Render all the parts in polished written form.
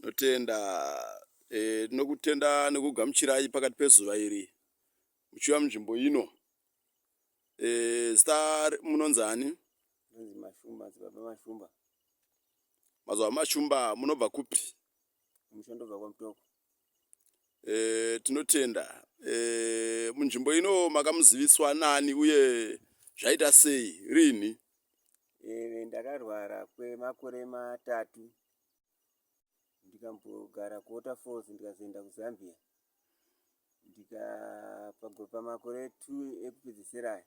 Notenda tinokutenda nekugamuchirai pakati pezuva iri muchiva munzvimbo ino. Zita munonzani? Mashumba, Zimbabwe Mashumba. Mazuva Mashumba munobva kupi? Mushondobva kwaMutoko. Tinotenda. Munzvimbo ino makamuziviswa nani uye zvaita sei rini? Ndakarwara kwemakore 3 ndikambogara kuWaterfalls ndikazoenda kuZambia. Ndikapagwa makore 2 ekupedzisira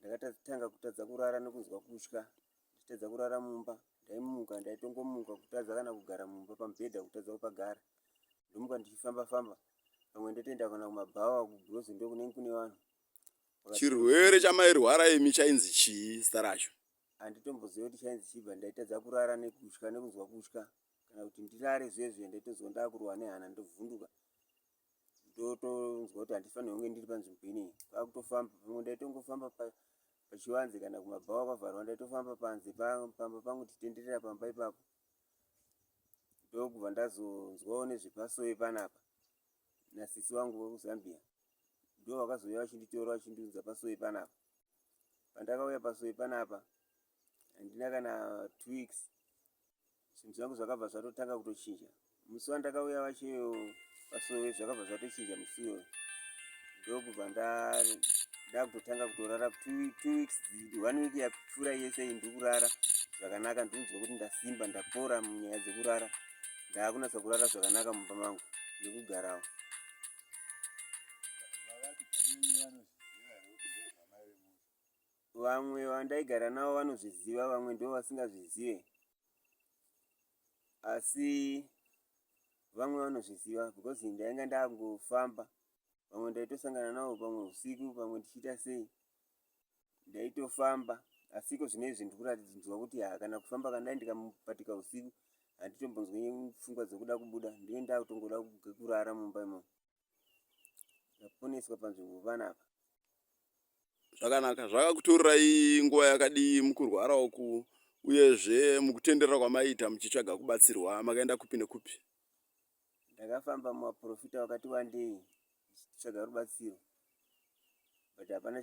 ndakatanga kutadza kurara nekunzwa kutya. Ndichitadza kurara mumba, ndaimuka ndaitongomuka kutadza kana kugara mumba pamubhedha kutadza kupagara. Ndomuka ndichifamba famba. Pamwe ndotoenda kana kumabhawa kuGrozi ndokunenge kune vanhu. Chirwere chamairwara imi chainzi chii zita racho? Handitomboziva kuti chainzi chibva, ndaitadza kurara nekutya nekunzwa kutya. Kana kuti ndirare zvezve ndaitozwa ndakurwa nehana ndovhunduka. Ndotonzwa kuti handifanirwi kunge ndiri panzvimbo ineyi. Kwakutofamba, pamwe ndaitongofamba pachivanze kana kumabhawa kwavharwa ndaitofamba panze pamba pangu tichitenderera pamba ipapo. Ndokubva ndazonzwawo nezvepasowe panapa nasisi wangu wekuZambia. Ndo vakazouya vachinditora vachindiudza pasowe panapa. Pandakauya pasowe panapa handina kana 2 weeks zvinhu zvangu zvakabva zvatotanga kutochinja. Musi wandakauya vacheyo pasowe zvakabva zvatochinja musi iwoyo. Ndokubva ndakutotanga kutorara 2 weeks, 1 week yapfuura yese ndikurara zvakanaka. Ndinzwa kuti ndasimba ndapora munyaya dzekurara. Ndakunatsa kurara zvakanaka mumba mangu nekugarawo. Vamwe vandaigara navo vanozviziva, vamwe ndo vasingazvizive. Asi vamwe vanozviziva because ndainga ndangofamba. Vamwe ndaitosangana navo pamwe usiku, pamwe ndichiita sei. Ndaitofamba asi zvinezvi ndikuratidzwa kuti kana kufamba kana ndikamupatika usiku handitombonzwi pfungwa dzekuda kubuda. Ndiye ndakutongoda kurara mumba imomo. Ndaponeswa panzvimbo panapa. Zvakanaka. Zvakakutorerai nguva yakadii mukurwara uku uyezve mukutenderera kwamaita muchitsvaga kubatsirwa makaenda kupi nekupi? Ndakafamba mumaprofita wakati wandei ndichitsvaga rubatsiro. But hapana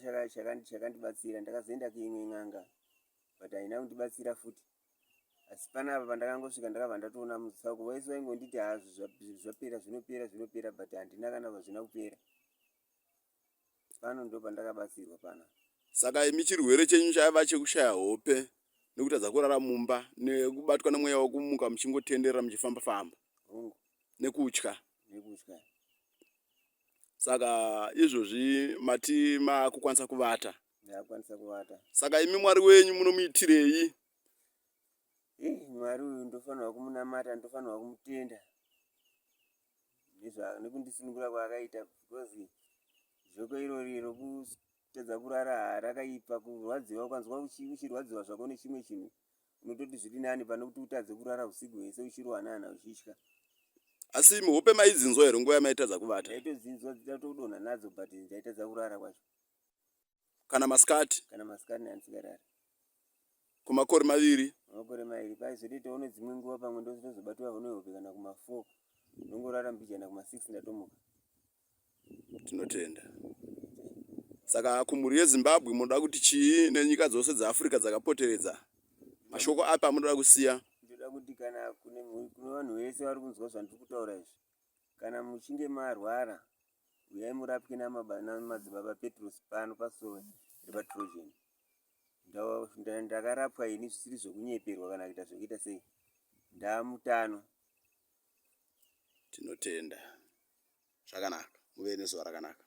chakandibatsira. Ndakazoenda kuimwe n'anga but haina kundibatsira futi. Asi panapa pandakangosvika ndakabva ndatoona mutsauko. Vose vaingonditi zvapera zvinopera but handina kana zvazvina kupera. Pano ndo pandakabatsirwa pana. Saka imi chirwere chenyu chaiva chekushaya hope nekutadza kurara mumba nekubatwa nemweya wekumuka muchingotenderera muchifamba famba nekutya. Saka izvozvi mati makukwanisa kuvata. Ndakwanisa kuvata. Saka imi Mwari wenyu munomuitirei? Mwari uyu ndofanirwa kumunamata, ndofanirwa kumutenda nekundisunungura kwaakaita because joko irori rokutadza kurara rakaipa. Kurwadziwa ukanzwa uchirwadziwa zvako nechimwe chinhu unototi zviri nani pane kuti utadze kurara usiku hwese uchirwa nehana uchitya. Asi imi hope maidzinzwa here nguva yamaitadza kuvata? Ndaitodzinzwa dzatodonha nadzo but ndaitadza kurara kwacho. Kana masikati? Kana masikati handingarari. Kumakore 2? Makore 2. Paizotoitawo nedzimwe nguva pamwe ndozobatwa nehope kana kuma4 ndongorara mbijana kuma6 ndatomuka. Tinotenda. Saka kumhuri yeZimbabwe munoda kuti chii nenyika dzose dzeAfrica dzakapoteredza? Mashoko apa munoda kusiya? Ndoda kuti kana kune vanhu vese vari kunzwa zvandiri kutaura izvi, kana muchinge marwara uyai murapwe namadzibaba Petros pano pasowe repaTrojan. Ndakarapwa ini zvisiri zvokunyeperwa kana kuita zvokuita sei. Ndamutano. Tinotenda. Zvakanaka. Muve nezuva rakanaka.